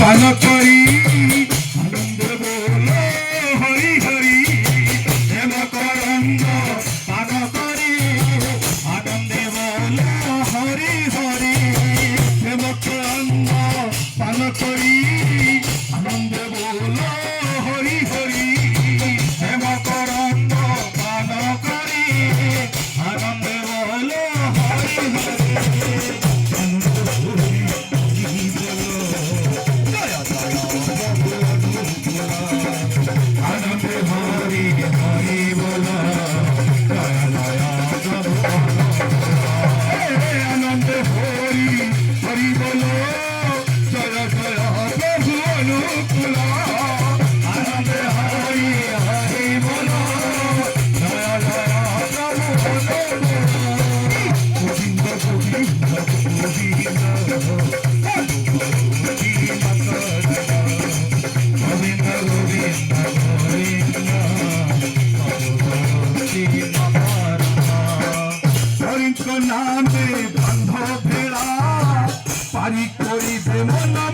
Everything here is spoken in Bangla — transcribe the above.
পান করি আনন্দে বলো হরি হরি প্রেম করন্দ পান করি আনন্দে বলো হরি হরি প্রেম করন্দ পান করি আনন্দে বলো হরি হরি প্রেম করন্দ পান করি আনন্দে বলো হরি হরি আনন্দে হরি হরি বলো জয় জয় প্রভু আনন্দে হরি হরি বলো জয় জয় প্রভু অনুকূল আনন্দে হরি হরি বলো জয় জয় প্রভু অনুকূল গোবিন্দ গোবিন্দ গোবিন্দ গোবিন্দ গোবিন্দ হরিঙ্ক নামে বন্ধ ভেড়া পারি করিবে মনা